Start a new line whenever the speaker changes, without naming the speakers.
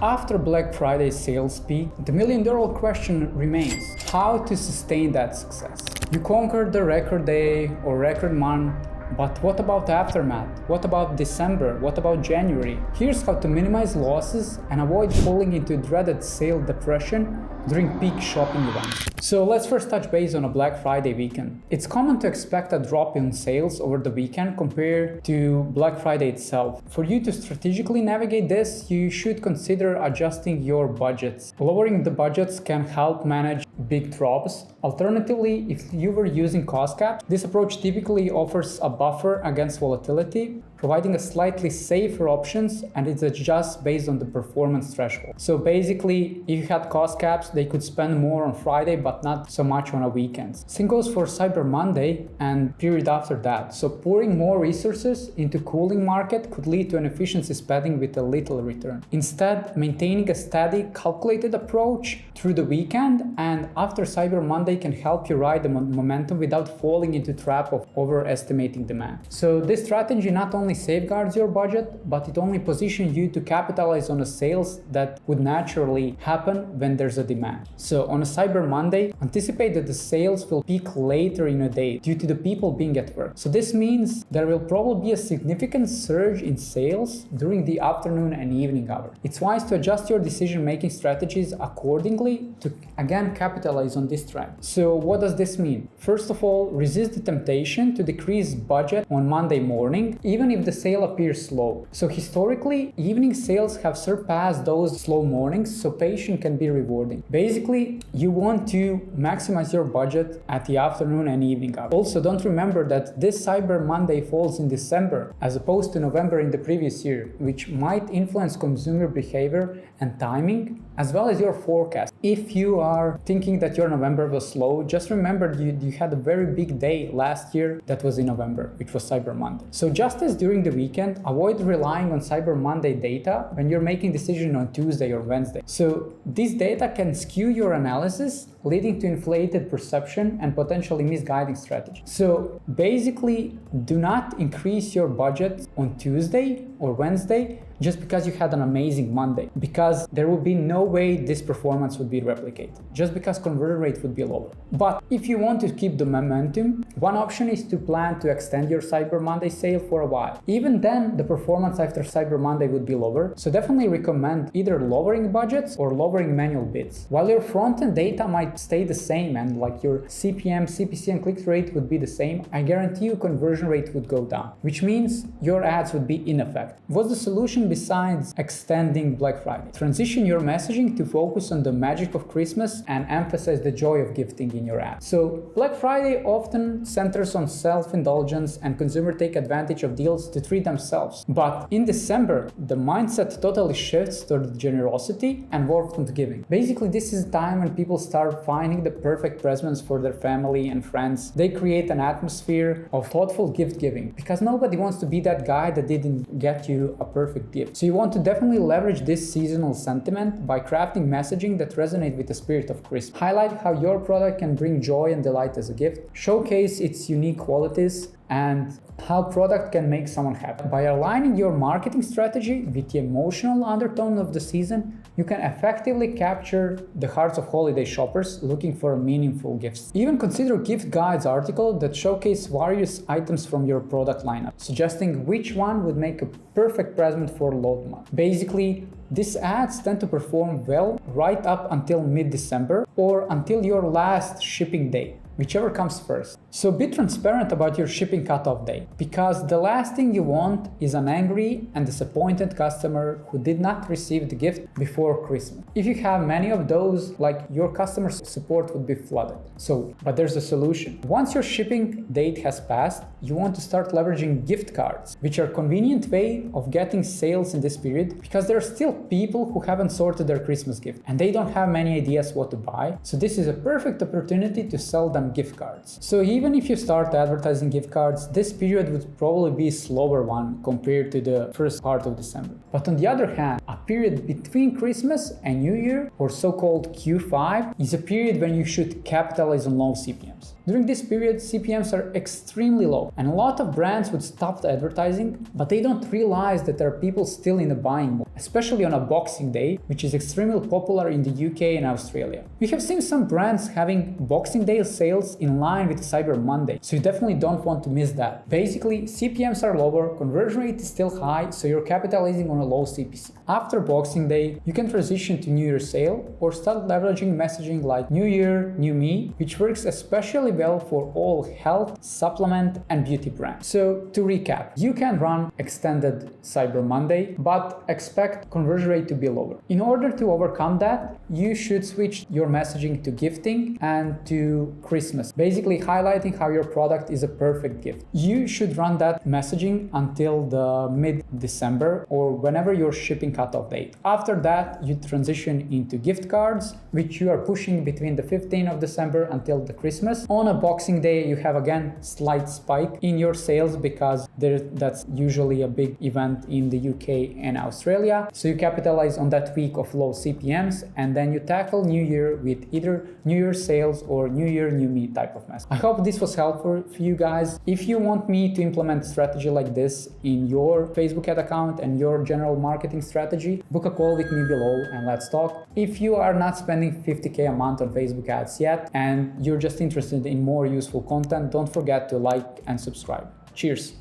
After Black Friday sales peak, the million-dollar question remains: how to sustain that success? You conquered the record day or record month, but what about the aftermath? What about December? What about January? Here's how to minimize losses and avoid falling into dreaded sale depression during peak shopping events. So let's first touch base on a Black Friday weekend. It's common to expect a drop in sales over the weekend compared to Black Friday itself. For you to strategically navigate this, you should consider adjusting your budgets. Lowering the budgets can help manage big drops. Alternatively, if you were using cost caps, this approach typically offers a buffer against volatility, providing a slightly safer options, and it adjusts based on the performance threshold. So basically, if you had cost caps, they could spend more on Friday, but not so much on a weekend. Same goes for Cyber Monday and period after that. So pouring more resources into cooling market could lead to an efficiency spending with a little return. Instead, maintaining a steady, calculated approach through the weekend and after Cyber Monday can help you ride the momentum without falling into the trap of overestimating demand. So this strategy not only safeguards your budget, but it only positions you to capitalize on the sales that would naturally happen when there's a demand. So on a Cyber Monday, anticipate that the sales will peak later in a day due to the people being at work. So this means there will probably be a significant surge in sales during the afternoon and evening hours. It's wise to adjust your decision-making strategies accordingly to again capitalize on this trend. So what does this mean? First of all, resist the temptation to decrease budget on Monday morning, even if the sale appears slow. So historically, evening sales have surpassed those slow mornings, so patience can be rewarding. Basically, you want to maximize your budget at the afternoon and evening hours. Also, don't remember that this Cyber Monday falls in December as opposed to November in the previous year, which might influence consumer behavior and timing, as well as your forecast. If you are thinking that your November was slow, just remember you had a very big day last year that was in November, which was Cyber Monday. So just as during the weekend, avoid relying on Cyber Monday data when you're making decisions on Tuesday or Wednesday. So this data can skew your analysis, leading to inflated perception and potentially misguiding strategy. So basically, do not increase your budget on Tuesday or Wednesday just because you had an amazing Monday, because there would be no way this performance would be replicated, just because conversion rate would be lower. But if you want to keep the momentum, one option is to plan to extend your Cyber Monday sale for a while. Even then, the performance after Cyber Monday would be lower, so definitely recommend either lowering budgets or lowering manual bids. While your front-end data might stay the same and like your CPM, CPC and click rate would be the same, I guarantee you conversion rate would go down, which means your ads would be ineffective. What's the solution besides extending Black Friday? Transition your messaging to focus on the magic of Christmas and emphasize the joy of gifting in your ads. So Black Friday often centers on self-indulgence and consumers take advantage of deals to treat themselves. But in December, the mindset totally shifts toward generosity and warmth giving. Basically, this is the time when people start finding the perfect presents for their family and friends. They create an atmosphere of thoughtful gift giving because nobody wants to be that guy that didn't get you a perfect gift. So you want to definitely leverage this seasonal sentiment by crafting messaging that resonates with the spirit of Christmas. Highlight how your product can bring joy and delight as a gift. Showcase its unique qualities and how product can make someone happy. By aligning your marketing strategy with the emotional undertone of the season, you can effectively capture the hearts of holiday shoppers looking for meaningful gifts. Even consider gift guides articles that showcase various items from your product lineup, suggesting which one would make a perfect present for load month. Basically, these ads tend to perform well right up until mid-December or until your last shipping day, whichever comes first. So be transparent about your shipping cutoff day, because the last thing you want is an angry and disappointed customer who did not receive the gift before Christmas. If you have many of those, like, your customer support would be flooded. But there's a solution. Once your shipping date has passed, you want to start leveraging gift cards, which are a convenient way of getting sales in this period, because there are still people who haven't sorted their Christmas gift and they don't have many ideas what to buy. So this is a perfect opportunity to sell them gift cards. So even if you start advertising gift cards, this period would probably be a slower one compared to the first part of December. But on the other hand, a period between Christmas and New Year, or so-called Q5, is a period when you should capitalize on low CPMs. During this period, CPMs are extremely low, and a lot of brands would stop the advertising, but they don't realize that there are people still in the buying mode, especially on a Boxing Day, which is extremely popular in the UK and Australia. We have seen some brands having Boxing Day sales in line with Cyber Monday, so you definitely don't want to miss that. Basically, CPMs are lower, conversion rate is still high, so you're capitalizing on a low CPC. After Boxing Day, you can transition to New Year's sale or start leveraging messaging like New Year, New Me, which works especially well for all health, supplement, and beauty brands. So to recap, you can run extended Cyber Monday, but expect conversion rate to be lower. In order to overcome that, you should switch your messaging to gifting and to Christmas, basically highlighting how your product is a perfect gift. You should run that messaging until the mid-December or whenever your shipping cutoff date. After that, you transition into gift cards, which you are pushing between the 15th of December until the Christmas. On a Boxing Day, you have again slight spike in your sales because that's usually a big event in the UK and Australia. So you capitalize on that week of low CPMs, and then you tackle New Year with either New Year sales or New Year, New Me type of message. I hope this was helpful for you guys. If you want me to implement a strategy like this in your Facebook ad account and your general marketing strategy, book a call with me below and let's talk. If you are not spending 50K a month on Facebook ads yet and you're just interested in more useful content, don't forget to like and subscribe. Cheers!